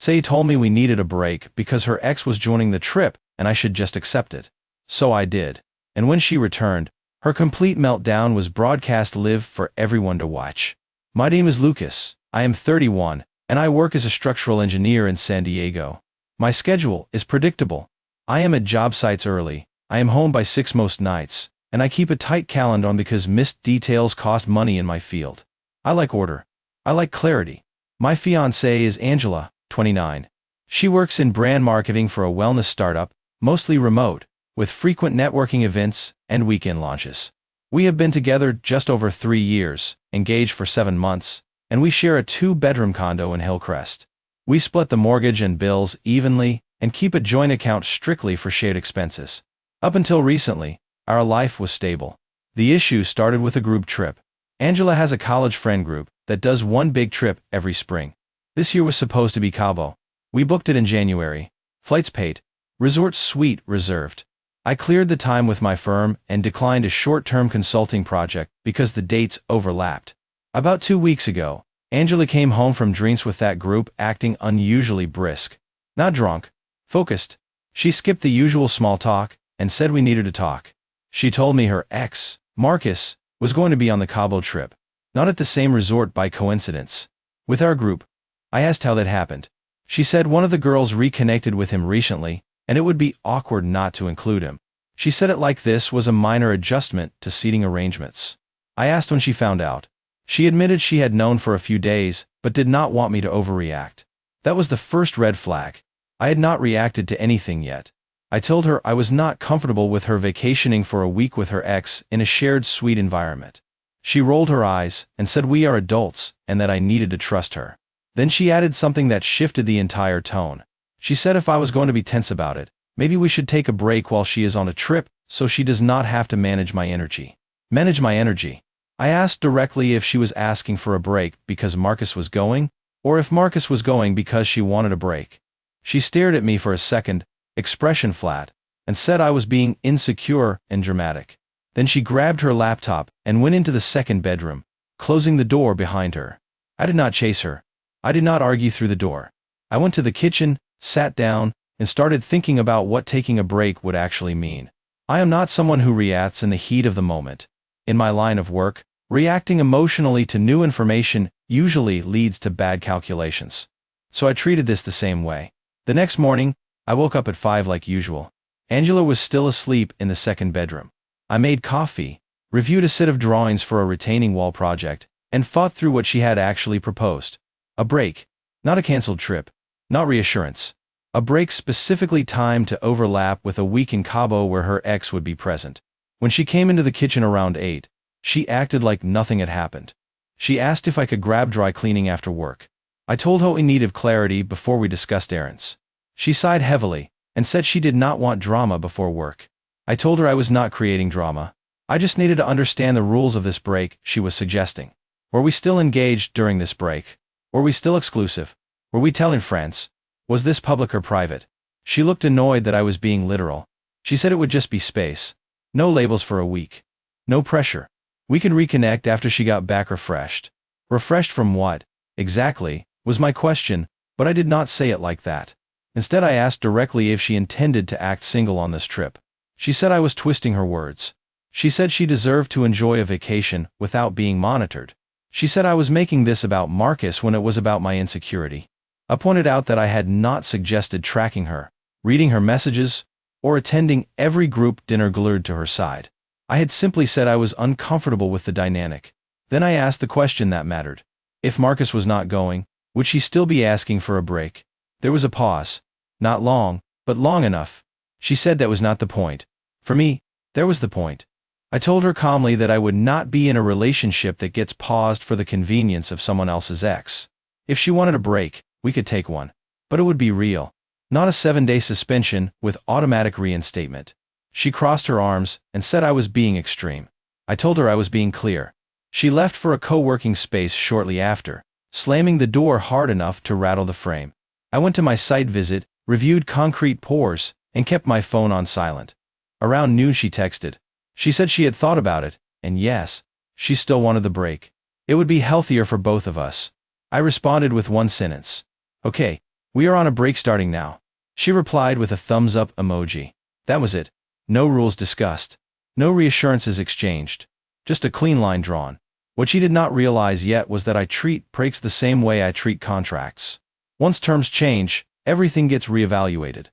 Say told me we needed a break because her ex was joining the trip and I should just accept it. So I did. And when she returned, her complete meltdown was broadcast live for everyone to watch. My name is Lucas. I am 31, and I work as a structural engineer in San Diego. My schedule is predictable. I am at job sites early, I am home by 6 most nights, and I keep a tight calendar on because missed details cost money in my field. I like order. I like clarity. My fiancée is Angela, 29. She works in brand marketing for a wellness startup, mostly remote, with frequent networking events and weekend launches. We have been together just over 3 years, engaged for 7 months, and we share a 2-bedroom condo in Hillcrest. We split the mortgage and bills evenly and keep a joint account strictly for shared expenses. Up until recently, our life was stable. The issue started with a group trip. Angela has a college friend group that does one big trip every spring. This year was supposed to be Cabo. We booked it in January. Flights paid. Resort suite reserved. I cleared the time with my firm and declined a short-term consulting project because the dates overlapped. About 2 weeks ago, Angela came home from drinks with that group acting unusually brisk. Not drunk. Focused. She skipped the usual small talk and said we needed to talk. She told me her ex, Marcus, was going to be on the Cabo trip. Not at the same resort by coincidence. With our group. I asked how that happened. She said one of the girls reconnected with him recently, and it would be awkward not to include him. She said it like this was a minor adjustment to seating arrangements. I asked when she found out. She admitted she had known for a few days, but did not want me to overreact. That was the first red flag. I had not reacted to anything yet. I told her I was not comfortable with her vacationing for a week with her ex in a shared suite environment. She rolled her eyes and said we are adults and that I needed to trust her. Then she added something that shifted the entire tone. She said if I was going to be tense about it, maybe we should take a break while she is on a trip so she does not have to manage my energy. Manage my energy. I asked directly if she was asking for a break because Marcus was going, or if Marcus was going because she wanted a break. She stared at me for a second, expression flat, and said I was being insecure and dramatic. Then she grabbed her laptop and went into the second bedroom, closing the door behind her. I did not chase her. I did not argue through the door. I went to the kitchen, sat down, and started thinking about what taking a break would actually mean. I am not someone who reacts in the heat of the moment. In my line of work, reacting emotionally to new information usually leads to bad calculations. So I treated this the same way. The next morning, I woke up at 5 like usual. Angela was still asleep in the second bedroom. I made coffee, reviewed a set of drawings for a retaining wall project, and thought through what she had actually proposed. A break. Not a canceled trip. Not reassurance. A break specifically timed to overlap with a week in Cabo where her ex would be present. When she came into the kitchen around 8, she acted like nothing had happened. She asked if I could grab dry cleaning after work. I told her we needed clarity before we discussed errands. She sighed heavily and said she did not want drama before work. I told her I was not creating drama. I just needed to understand the rules of this break she was suggesting. Were we still engaged during this break? Were we still exclusive? Were we telling friends? Was this public or private? She looked annoyed that I was being literal. She said it would just be space. No labels for a week. No pressure. We can reconnect after she got back refreshed. Refreshed from what, exactly, was my question, but I did not say it like that. Instead I asked directly if she intended to act single on this trip. She said I was twisting her words. She said she deserved to enjoy a vacation without being monitored. She said I was making this about Marcus when it was about my insecurity. I pointed out that I had not suggested tracking her, reading her messages, or attending every group dinner glued to her side. I had simply said I was uncomfortable with the dynamic. Then I asked the question that mattered. If Marcus was not going, would she still be asking for a break? There was a pause. Not long, but long enough. She said that was not the point. For me, there was the point. I told her calmly that I would not be in a relationship that gets paused for the convenience of someone else's ex. If she wanted a break, we could take one. But it would be real. Not a 7-day suspension with automatic reinstatement. She crossed her arms and said I was being extreme. I told her I was being clear. She left for a co-working space shortly after, slamming the door hard enough to rattle the frame. I went to my site visit, reviewed concrete pours, and kept my phone on silent. Around noon she texted. She said she had thought about it, and yes, she still wanted the break. It would be healthier for both of us. I responded with one sentence. Okay, We are on a break starting now. She replied with a thumbs up emoji. That was it. No rules discussed. No reassurances exchanged. Just a clean line drawn. What she did not realize yet was that I treat breaks the same way I treat contracts. Once terms change, everything gets reevaluated.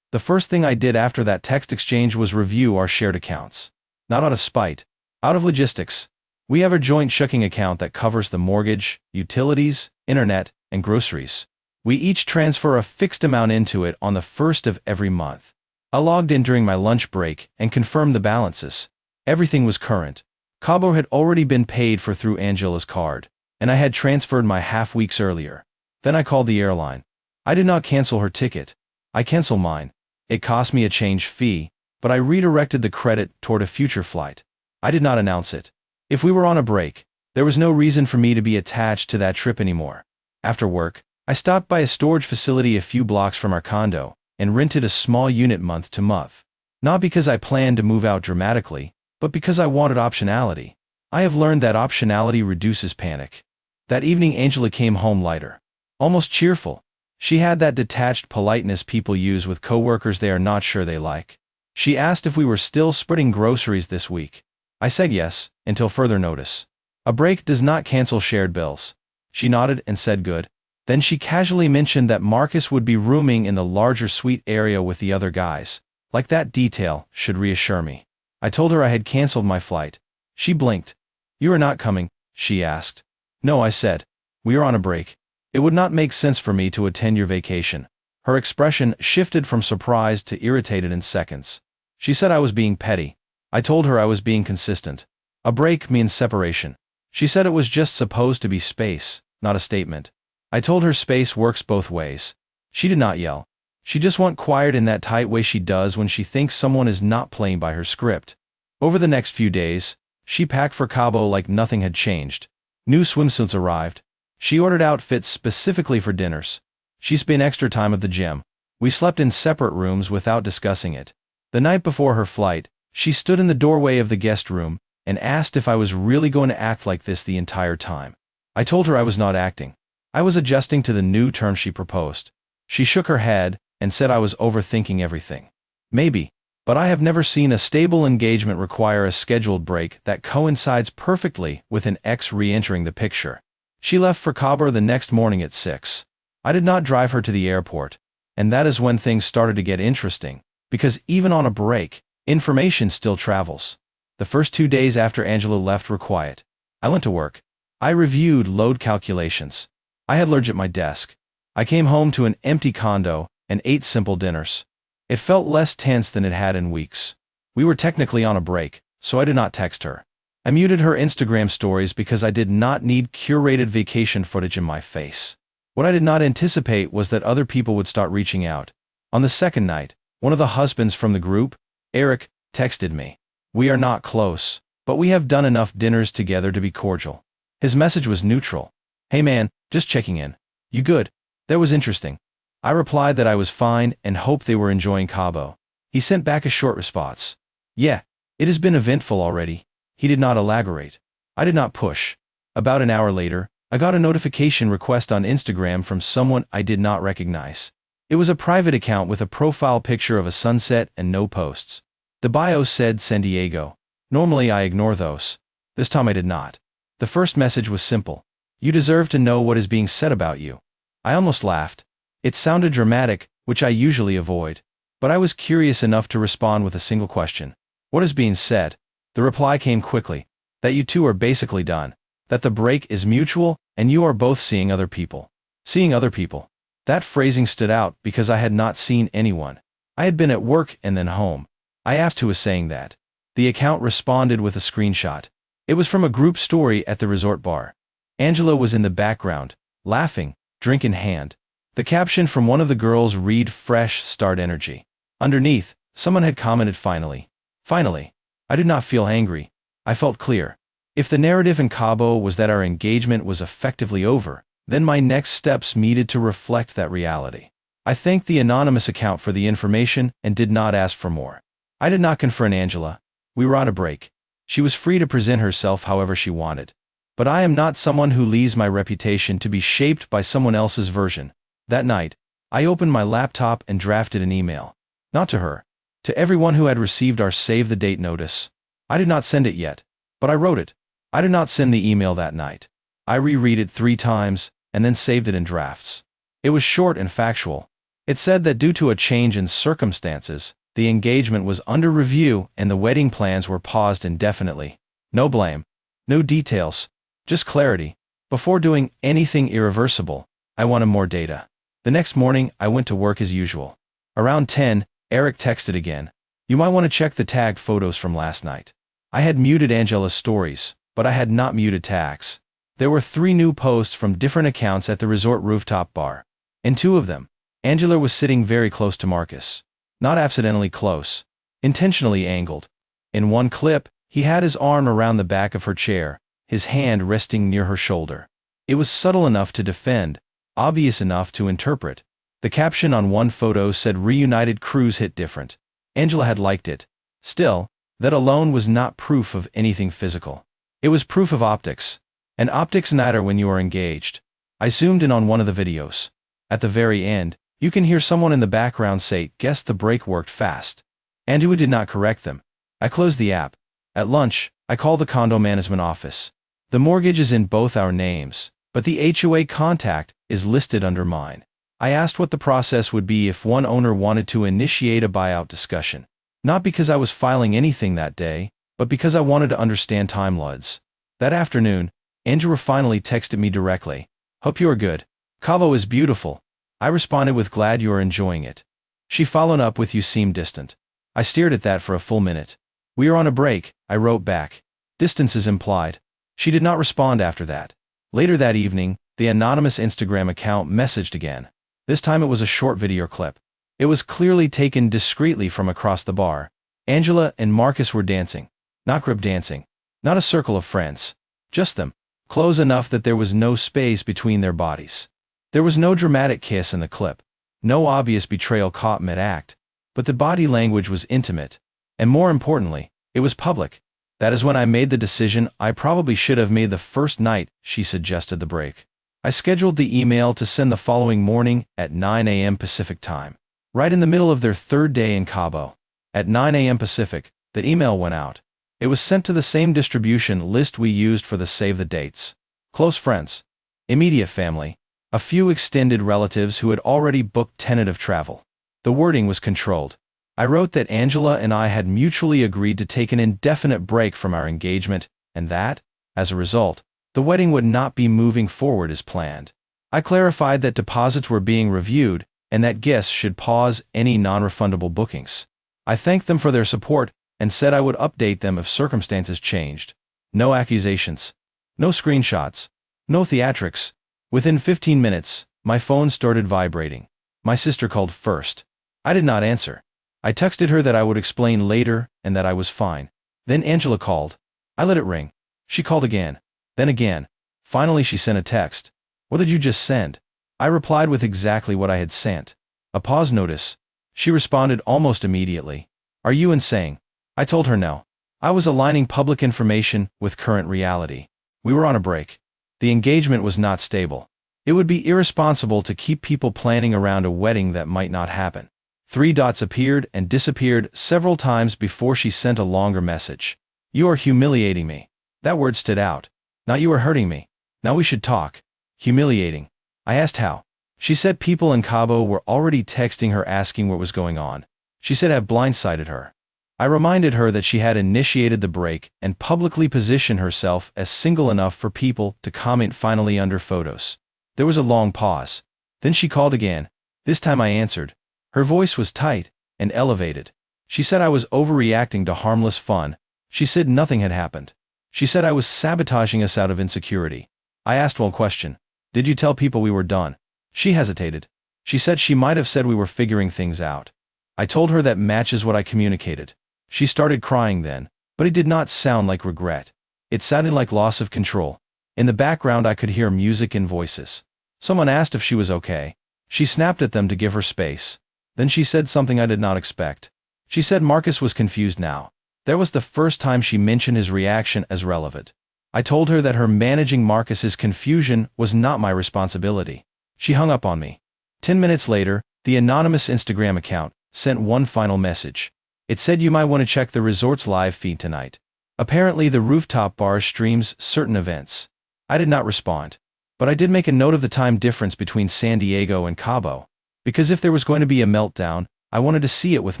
The first thing I did after that text exchange was review our shared accounts. Not out of spite. Out of logistics. We have a joint checking account that covers the mortgage, utilities, internet, and groceries. We each transfer a fixed amount into it on the first of every month. I logged in during my lunch break and confirmed the balances. Everything was current. Cabo had already been paid for through Angela's card, and I had transferred my half weeks earlier. Then I called the airline. I did not cancel her ticket. I canceled mine. It cost me a change fee, but I redirected the credit toward a future flight. I did not announce it. If we were on a break, there was no reason for me to be attached to that trip anymore. After work, I stopped by a storage facility a few blocks from our condo and rented a small unit month to month. Not because I planned to move out dramatically, but because I wanted optionality. I have learned that optionality reduces panic. That evening Angela came home lighter. Almost cheerful. She had that detached politeness people use with coworkers they are not sure they like. She asked if we were still splitting groceries this week. I said yes, until further notice. A break does not cancel shared bills. She nodded and said good. Then she casually mentioned that Marcus would be rooming in the larger suite area with the other guys. Like that detail should reassure me. I told her I had canceled my flight. She blinked. You are not coming, she asked. No, I said. We are on a break. It would not make sense for me to attend your vacation. Her expression shifted from surprised to irritated in seconds. She said I was being petty. I told her I was being consistent. A break means separation. She said it was just supposed to be space, not a statement. I told her space works both ways. She did not yell. She just went quiet in that tight way she does when she thinks someone is not playing by her script. Over the next few days, she packed for Cabo like nothing had changed. New swimsuits arrived. She ordered outfits specifically for dinners. She spent extra time at the gym. We slept in separate rooms without discussing it. The night before her flight, she stood in the doorway of the guest room and asked if I was really going to act like this the entire time. I told her I was not acting. I was adjusting to the new terms she proposed. She shook her head and said I was overthinking everything. Maybe, but I have never seen a stable engagement require a scheduled break that coincides perfectly with an ex re-entering the picture. She left for Cabo the next morning at 6. I did not drive her to the airport, and that is when things started to get interesting, because even on a break, information still travels. The first 2 days after Angela left were quiet. I went to work. I reviewed load calculations. I had lunch at my desk. I came home to an empty condo and ate simple dinners. It felt less tense than it had in weeks. We were technically on a break, so I did not text her. I muted her Instagram stories because I did not need curated vacation footage in my face. What I did not anticipate was that other people would start reaching out. On the second night, one of the husbands from the group, Eric, texted me. We are not close, but we have done enough dinners together to be cordial. His message was neutral. Hey man, just checking in. You good? That was interesting. I replied that I was fine and hoped they were enjoying Cabo. He sent back a short response. Yeah, it has been eventful already. He did not elaborate. I did not push. About an hour later, I got a notification request on Instagram from someone I did not recognize. It was a private account with a profile picture of a sunset and no posts. The bio said San Diego. Normally I ignore those. This time I did not. The first message was simple. You deserve to know what is being said about you. I almost laughed. It sounded dramatic, which I usually avoid. But I was curious enough to respond with a single question. What is being said? The reply came quickly. That you two are basically done. That the break is mutual, and you are both seeing other people. Seeing other people. That phrasing stood out because I had not seen anyone. I had been at work and then home. I asked who was saying that. The account responded with a screenshot. It was from a group story at the resort bar. Angela was in the background, laughing, drink in hand. The caption from one of the girls read fresh start energy. Underneath, someone had commented finally. Finally. I did not feel angry. I felt clear. If the narrative in Cabo was that our engagement was effectively over, then my next steps needed to reflect that reality. I thanked the anonymous account for the information and did not ask for more. I did not confront Angela. We were on a break. She was free to present herself however she wanted. But I am not someone who leaves my reputation to be shaped by someone else's version. That night, I opened my laptop and drafted an email. Not to her. To everyone who had received our save the date notice. I did not send it yet, but I wrote it. I did not send the email that night. I reread it 3 times, and then saved it in drafts. It was short and factual. It said that due to a change in circumstances, the engagement was under review and the wedding plans were paused indefinitely. No blame. No details. Just clarity. Before doing anything irreversible, I wanted more data. The next morning, I went to work as usual. Around 10, Eric texted again. You might want to check the tagged photos from last night. I had muted Angela's stories, but I had not muted tags. There were 3 new posts from different accounts at the resort rooftop bar. In 2 of them, Angela was sitting very close to Marcus. Not accidentally close. Intentionally angled. In one clip, he had his arm around the back of her chair, his hand resting near her shoulder. It was subtle enough to defend, obvious enough to interpret. The caption on one photo said "Reunited Cruise hit different." Angela had liked it. Still, that alone was not proof of anything physical. It was proof of optics. And optics matter when you are engaged. I zoomed in on one of the videos. At the very end, you can hear someone in the background say, "Guess the break worked fast." Andrew did not correct them. I closed the app. At lunch, I called the condo management office. The mortgage is in both our names, but the HOA contact is listed under mine. I asked what the process would be if one owner wanted to initiate a buyout discussion. Not because I was filing anything that day, but because I wanted to understand timelines. That afternoon, Angela finally texted me directly. "Hope you are good. Cabo is beautiful." I responded with "Glad you are enjoying it." She followed up with "You seem distant." I stared at that for a full minute. "We are on a break," I wrote back. "Distance is implied." She did not respond after that. Later that evening, the anonymous Instagram account messaged again. This time it was a short video clip. It was clearly taken discreetly from across the bar. Angela and Marcus were dancing. Not group dancing. Not a circle of friends. Just them. Close enough that there was no space between their bodies. There was no dramatic kiss in the clip. No obvious betrayal caught mid-act. But the body language was intimate. And more importantly, it was public. That is when I made the decision I probably should have made the first night she suggested the break. I scheduled the email to send the following morning at 9 a.m. Pacific time. Right in the middle of their 3rd day in Cabo. At 9 a.m. Pacific, the email went out. It was sent to the same distribution list we used for the save the dates. Close friends. Immediate family. A few extended relatives who had already booked tentative travel. The wording was controlled. I wrote that Angela and I had mutually agreed to take an indefinite break from our engagement, and that, as a result, the wedding would not be moving forward as planned. I clarified that deposits were being reviewed, and that guests should pause any non-refundable bookings. I thanked them for their support, and said I would update them if circumstances changed. No accusations. No screenshots. No theatrics. Within 15 minutes, my phone started vibrating. My sister called first. I did not answer. I texted her that I would explain later and that I was fine. Then Angela called. I let it ring. She called again. Then again. Finally she sent a text. "What did you just send?" I replied with exactly what I had sent. A pause notice. She responded almost immediately. "Are you insane?" I told her no. I was aligning public information with current reality. We were on a break. The engagement was not stable. It would be irresponsible to keep people planning around a wedding that might not happen. 3 dots appeared and disappeared several times before she sent a longer message. "You are humiliating me." That word stood out. Not "you are hurting me." Now we should talk. Humiliating. I asked how. She said people in Cabo were already texting her asking what was going on. She said I've blindsided her. I reminded her that she had initiated the break and publicly positioned herself as single enough for people to comment finally under photos. There was a long pause. Then she called again. This time I answered. Her voice was tight and elevated. She said I was overreacting to harmless fun. She said nothing had happened. She said I was sabotaging us out of insecurity. I asked one question. Did you tell people we were done? She hesitated. She said she might have said we were figuring things out. I told her that matches what I communicated. She started crying then, but it did not sound like regret. It sounded like loss of control. In the background I could hear music and voices. Someone asked if she was okay. She snapped at them to give her space. Then she said something I did not expect. She said Marcus was confused now. That was the first time she mentioned his reaction as relevant. I told her that her managing Marcus's confusion was not my responsibility. She hung up on me. 10 minutes later, the anonymous Instagram account sent one final message. It said you might want to check the resort's live feed tonight. Apparently the rooftop bar streams certain events. I did not respond, but I did make a note of the time difference between San Diego and Cabo, because if there was going to be a meltdown, I wanted to see it with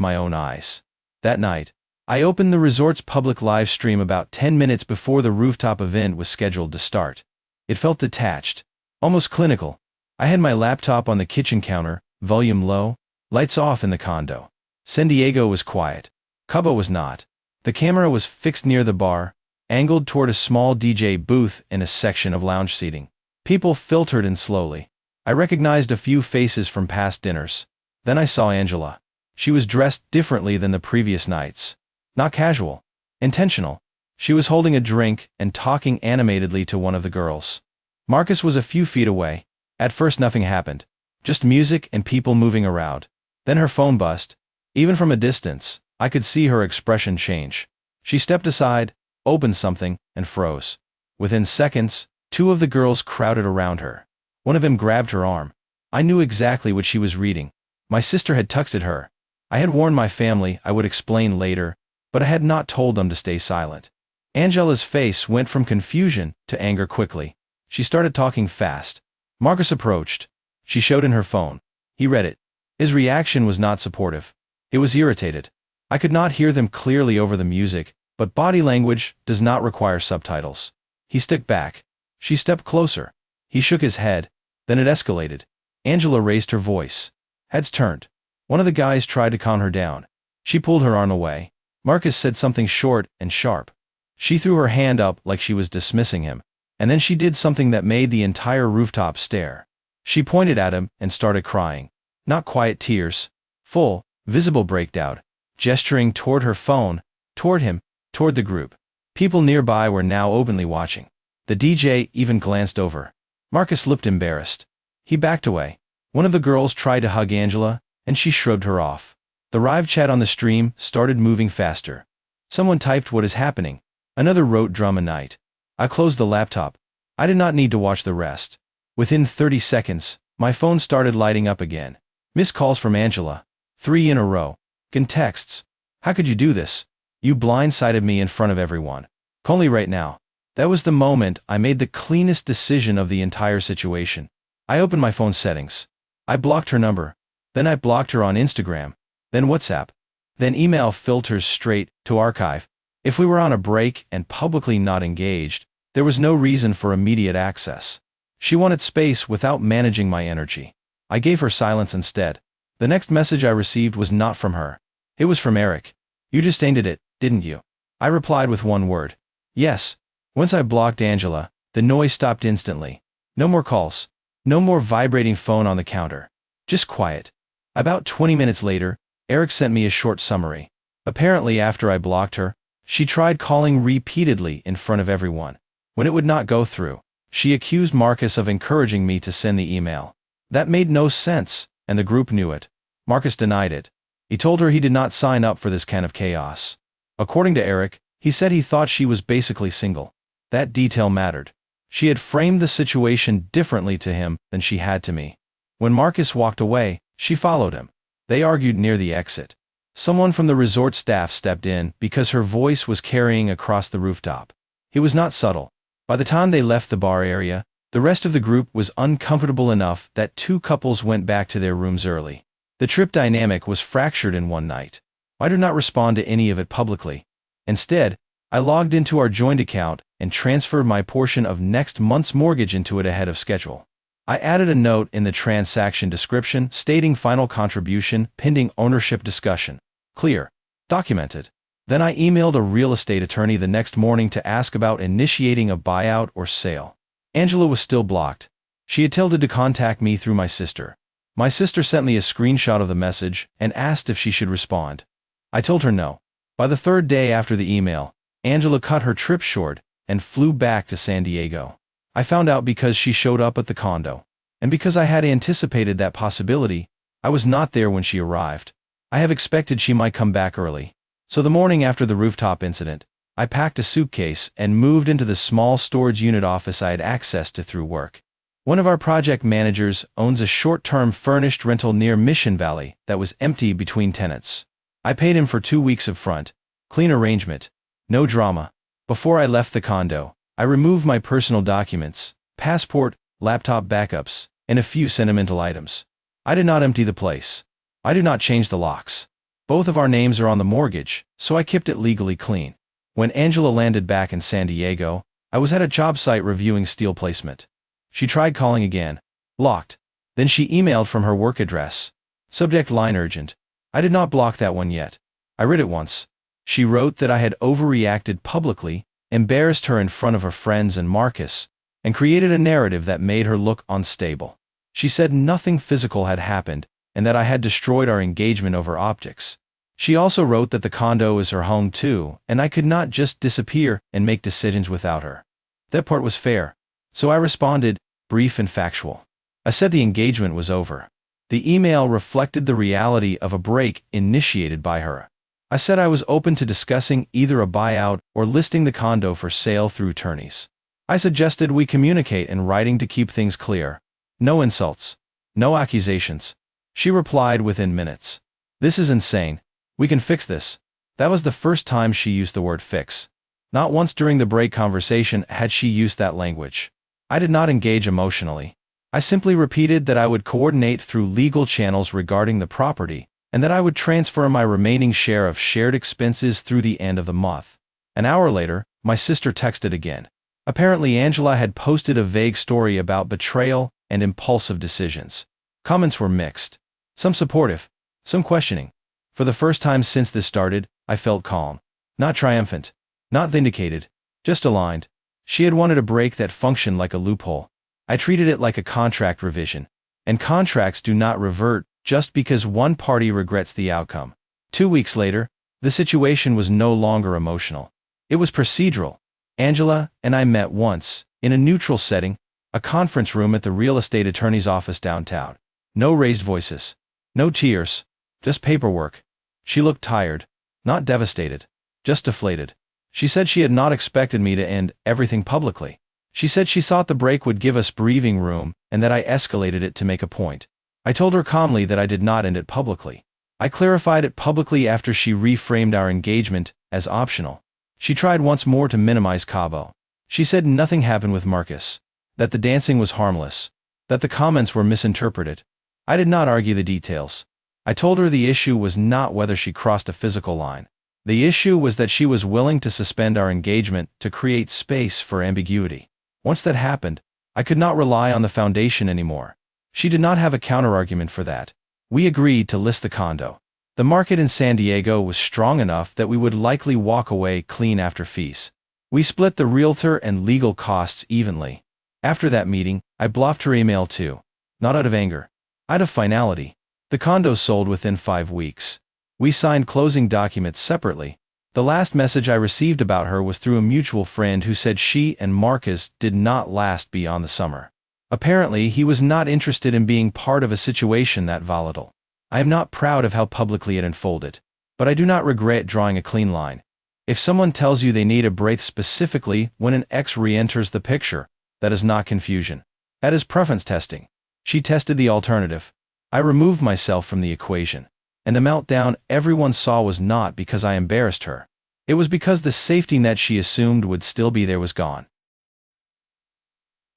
my own eyes. That night, I opened the resort's public live stream about 10 minutes before the rooftop event was scheduled to start. It felt detached, almost clinical. I had my laptop on the kitchen counter, volume low, lights off in the condo. San Diego was quiet. Cabo was not. The camera was fixed near the bar, angled toward a small DJ booth in a section of lounge seating. People filtered in slowly. I recognized a few faces from past dinners. Then I saw Angela. She was dressed differently than the previous nights. Not casual. Intentional. She was holding a drink and talking animatedly to one of the girls. Marcus was a few feet away. At first nothing happened. Just music and people moving around. Then her phone buzzed. Even from a distance, I could see her expression change. She stepped aside, opened something, and froze. Within seconds, two of the girls crowded around her. One of them grabbed her arm. I knew exactly what she was reading. My sister had texted her. I had warned my family I would explain later, but I had not told them to stay silent. Angela's face went from confusion to anger quickly. She started talking fast. Marcus approached. She showed in her phone. He read it. His reaction was not supportive. It was irritated. I could not hear them clearly over the music, but body language does not require subtitles. He stepped back. She stepped closer. He shook his head. Then it escalated. Angela raised her voice. Heads turned. One of the guys tried to calm her down. She pulled her arm away. Marcus said something short and sharp. She threw her hand up like she was dismissing him, and then she did something that made the entire rooftop stare. She pointed at him and started crying. Not quiet tears. Full, visible breakdown. Gesturing toward her phone, toward him, toward the group. People nearby were now openly watching. The DJ even glanced over. Marcus looked embarrassed. He backed away. One of the girls tried to hug Angela, and she shrugged her off. The live chat on the stream started moving faster. Someone typed what is happening. Another wrote drama night. I closed the laptop. I did not need to watch the rest. Within 30 seconds, my phone started lighting up again. Missed calls from Angela. 3 in a row. And texts. How could you do this? You blindsided me in front of everyone. Qley right now. That was the moment I made the cleanest decision of the entire situation. I opened my phone settings. I blocked her number. Then I blocked her on Instagram. Then WhatsApp. Then email filters straight to archive. If we were on a break and publicly not engaged, there was no reason for immediate access. She wanted space without managing my energy. I gave her silence instead. The next message I received was not from her. It was from Eric. You just ended it, didn't you? I replied with one word. Yes. Once I blocked Angela, the noise stopped instantly. No more calls. No more vibrating phone on the counter. Just quiet. About 20 minutes later, Eric sent me a short summary. Apparently after I blocked her, she tried calling repeatedly in front of everyone. When it would not go through, she accused Marcus of encouraging me to send the email. That made no sense, and the group knew it. Marcus denied it. He told her he did not sign up for this kind of chaos. According to Eric, he said he thought she was basically single. That detail mattered. She had framed the situation differently to him than she had to me. When Marcus walked away, she followed him. They argued near the exit. Someone from the resort staff stepped in because her voice was carrying across the rooftop. It was not subtle. By the time they left the bar area, the rest of the group was uncomfortable enough that 2 couples went back to their rooms early. The trip dynamic was fractured in one night. I did not respond to any of it publicly. Instead, I logged into our joint account and transferred my portion of next month's mortgage into it ahead of schedule. I added a note in the transaction description stating final contribution pending ownership discussion. Clear. Documented. Then I emailed a real estate attorney the next morning to ask about initiating a buyout or sale. Angela was still blocked. She had tilted to contact me through my sister. My sister sent me a screenshot of the message and asked if she should respond. I told her no. By the 3rd day after the email, Angela cut her trip short and flew back to San Diego. I found out because she showed up at the condo. And because I had anticipated that possibility, I was not there when she arrived. I have expected she might come back early. So the morning after the rooftop incident, I packed a suitcase and moved into the small storage unit office I had access to through work. One of our project managers owns a short-term furnished rental near Mission Valley that was empty between tenants. I paid him for 2 weeks up front. Clean arrangement. No drama. Before I left the condo, I removed my personal documents, passport, laptop backups, and a few sentimental items. I did not empty the place. I did not change the locks. Both of our names are on the mortgage, so I kept it legally clean. When Angela landed back in San Diego, I was at a job site reviewing steel placement. She tried calling again. Blocked. Then she emailed from her work address. Subject line urgent. I did not block that one yet. I read it once. She wrote that I had overreacted publicly, embarrassed her in front of her friends and Marcus, and created a narrative that made her look unstable. She said nothing physical had happened, and that I had destroyed our engagement over optics. She also wrote that the condo is her home too, and I could not just disappear and make decisions without her. That part was fair. So I responded, brief and factual. I said the engagement was over. The email reflected the reality of a break initiated by her. I said I was open to discussing either a buyout or listing the condo for sale through attorneys. I suggested we communicate in writing to keep things clear. No insults. No accusations. She replied within minutes. This is insane. We can fix this. That was the first time she used the word fix. Not once during the break conversation had she used that language. I did not engage emotionally. I simply repeated that I would coordinate through legal channels regarding the property, and that I would transfer my remaining share of shared expenses through the end of the month. An hour later, my sister texted again. Apparently Angela had posted a vague story about betrayal and impulsive decisions. Comments were mixed. Some supportive, some questioning. For the first time since this started, I felt calm. Not triumphant. Not vindicated. Just aligned. She had wanted a break that functioned like a loophole. I treated it like a contract revision. And contracts do not revert just because one party regrets the outcome. 2 weeks later, the situation was no longer emotional. It was procedural. Angela and I met once, in a neutral setting, a conference room at the real estate attorney's office downtown. No raised voices. No tears. Just paperwork. She looked tired. Not devastated. Just deflated. She said she had not expected me to end everything publicly. She said she thought the break would give us breathing room and that I escalated it to make a point. I told her calmly that I did not end it publicly. I clarified it publicly after she reframed our engagement as optional. She tried once more to minimize Cabo. She said nothing happened with Marcus. That the dancing was harmless. That the comments were misinterpreted. I did not argue the details. I told her the issue was not whether she crossed a physical line. The issue was that she was willing to suspend our engagement to create space for ambiguity. Once that happened, I could not rely on the foundation anymore. She did not have a counterargument for that. We agreed to list the condo. The market in San Diego was strong enough that we would likely walk away clean after fees. We split the realtor and legal costs evenly. After that meeting, I bluffed her email too. Not out of anger. Out of finality. The condo sold within 5 weeks. We signed closing documents separately. The last message I received about her was through a mutual friend who said she and Marcus did not last beyond the summer. Apparently, he was not interested in being part of a situation that volatile. I am not proud of how publicly it unfolded, but I do not regret drawing a clean line. If someone tells you they need a break specifically when an ex re-enters the picture, that is not confusion. That is preference testing. She tested the alternative. I removed myself from the equation. And the meltdown everyone saw was not because I embarrassed her. It was because the safety net she assumed would still be there was gone.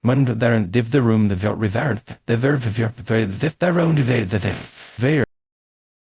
The